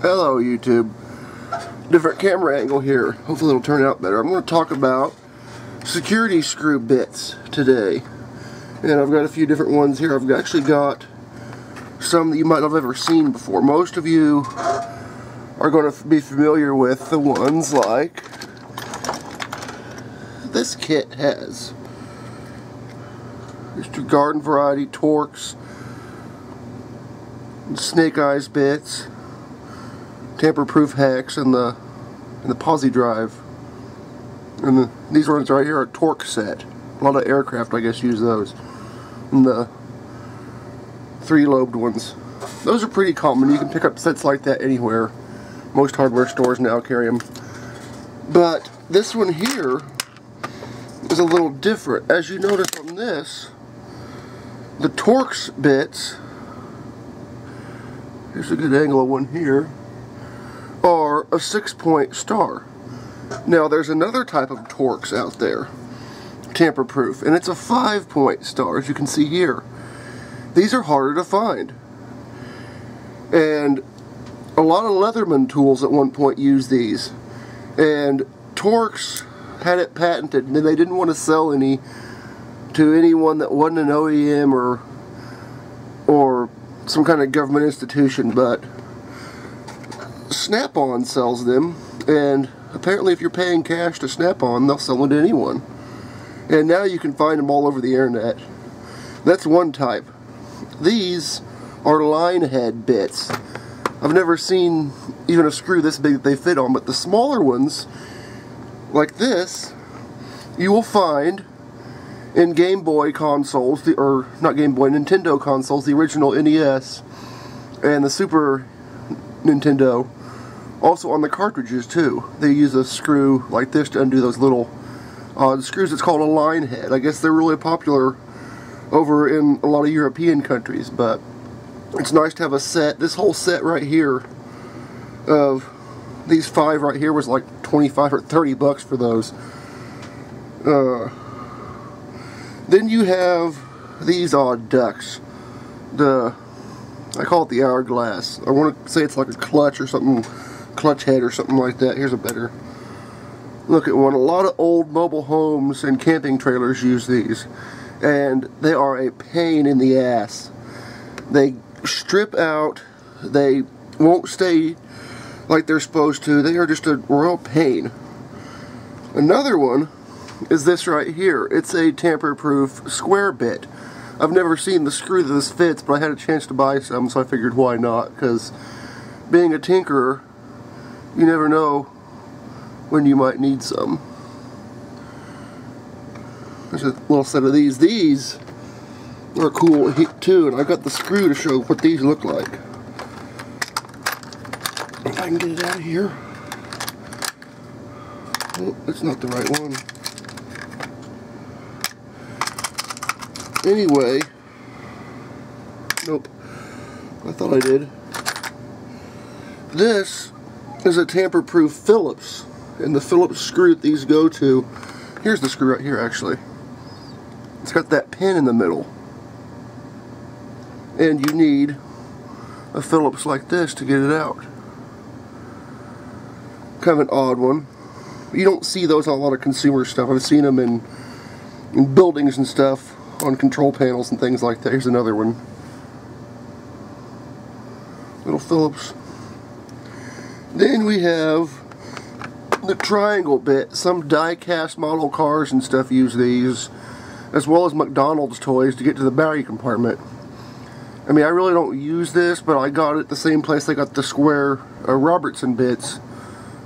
Hello YouTube. Different camera angle here. Hopefully it'll turn out better. I'm going to talk about security screw bits today. And I've got a few different ones here. I've actually got some that you might not have ever seen before. Most of you are going to be familiar with the ones like this kit has. There's two garden variety Torx, snake eyes bits, tamper-proof hex, and the posi drive. And these ones right here are Torx set. A lot of aircraft, I guess, use those. And the three-lobed ones. Those are pretty common. You can pick up sets like that anywhere. Most hardware stores now carry them. But this one here is a little different. As you notice on this, the Torx bits, here's a good angle of one here, are a 6-point star. Now there's another type of Torx out there, tamper-proof, and it's a 5-point star, as you can see here. These are harder to find. And a lot of Leatherman tools at one point used these. And Torx had it patented, and they didn't want to sell any to anyone that wasn't an OEM or some kind of government institution, but Snap-on sells them, and apparently if you're paying cash to Snap-on, they'll sell them to anyone. And now you can find them all over the internet. That's one type. These are line head bits. I've never seen even a screw this big that they fit on, but the smaller ones, like this, you will find in Game Boy consoles, or not Game Boy, Nintendo consoles, the original NES and the Super Nintendo. Also on the cartridges too. They use a screw like this to undo those little screws. It's called a line head. I guess they're really popular over in a lot of European countries, but it's nice to have a set. This whole set right here of these 5 right here was like 25 or 30 bucks for those. Then you have these odd ducks. I call it the hourglass. I want to say it's like a clutch or something, clutch head or something like that. Here's a better look at one. A lot of old mobile homes and camping trailers use these, and they are a pain in the ass. They strip out, they won't stay like they're supposed to. They are just a royal pain. Another one is this right here. It's a tamper-proof square bit. I've never seen the screw that this fits, but I had a chance to buy some, so I figured why not, because being a tinkerer, you never know when you might need some. There's a little set of these. These are cool too, and I've got the screw to show what these look like. If I can get it out of here. Oh, that's not the right one. Anyway, nope, I thought I did. This is a tamper-proof Phillips, and the Phillips screw that these go to, here's the screw right here actually. It's got that pin in the middle. And you need a Phillips like this to get it out. Kind of an odd one. You don't see those on a lot of consumer stuff. I've seen them in buildings and stuff, on control panels and things like that. Here's another one. Little Phillips. Then we have the triangle bit. Some die-cast model cars and stuff use these, as well as McDonald's toys to get to the battery compartment. I mean, I really don't use this, but I got it at the same place I got the square Robertson bits,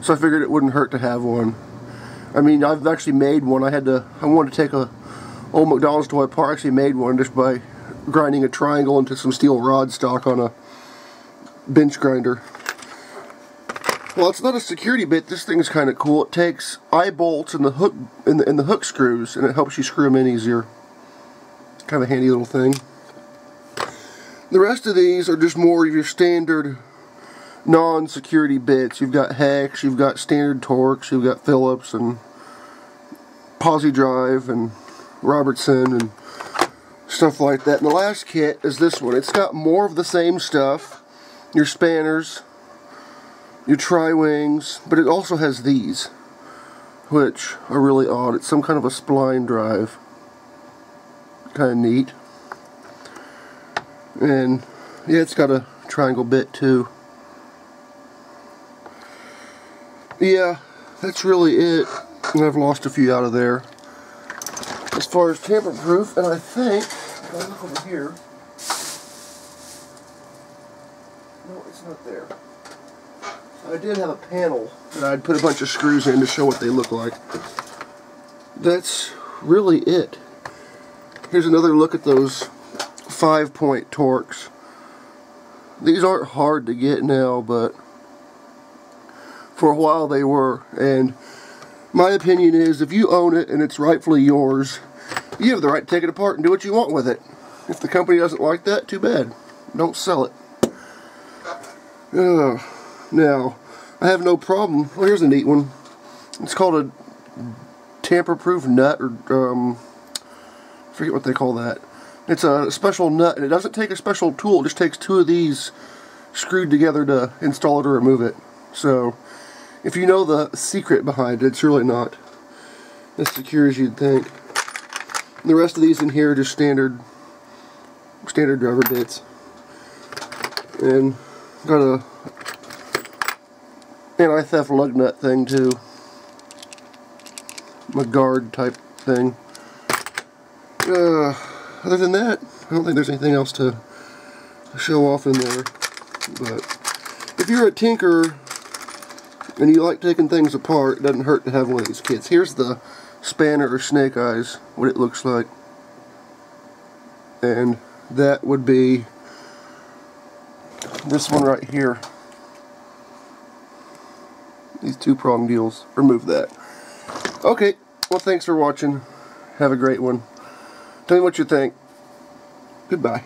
so I figured it wouldn't hurt to have one. I mean, I've actually made one. I wanted to take a old McDonald's toy apart. I actually made one just by grinding a triangle into some steel rod stock on a bench grinder. Well, it's not a security bit. This thing's kind of cool. It takes eye bolts and the hook in the hook screws, and it helps you screw them in easier. Kind of a handy little thing. The rest of these are just more of your standard non-security bits. You've got hex, you've got standard Torx, you've got Phillips and posi drive and Robertson and stuff like that. And the last kit is this one. It's got more of the same stuff. Your spanners, your tri-wings, but it also has these, which are really odd. It's some kind of a spline drive. Kind of neat. And yeah, it's got a triangle bit too. Yeah, that's really it. And I've lost a few out of there. As far as tamper proof, and I think, if I look over here, no, it's not there. I did have a panel that I'd put a bunch of screws in to show what they look like. That's really it. Here's another look at those 5-point Torx. These aren't hard to get now, but for a while they were. And my opinion is, if you own it and it's rightfully yours, you have the right to take it apart and do what you want with it. If the company doesn't like that, too bad. Don't sell it. Now, I have no problem. Well, here's a neat one. It's called a tamper-proof nut, or I forget what they call that. It's a special nut, and it doesn't take a special tool. It just takes 2 of these screwed together to install it or remove it. So, if you know the secret behind it, it's really not as secure as you'd think. The rest of these in here are just standard driver bits. And got a anti-theft lug nut thing too. A guard type thing. Other than that, I don't think there's anything else to show off in there. But if you're a tinker and you like taking things apart, it doesn't hurt to have one of these kits. Here's the spanner or snake eyes, what it looks like. And that would be this one right here. These 2-prong deals. Remove that. Okay, well, thanks for watching. Have a great one. Tell me what you think. Goodbye.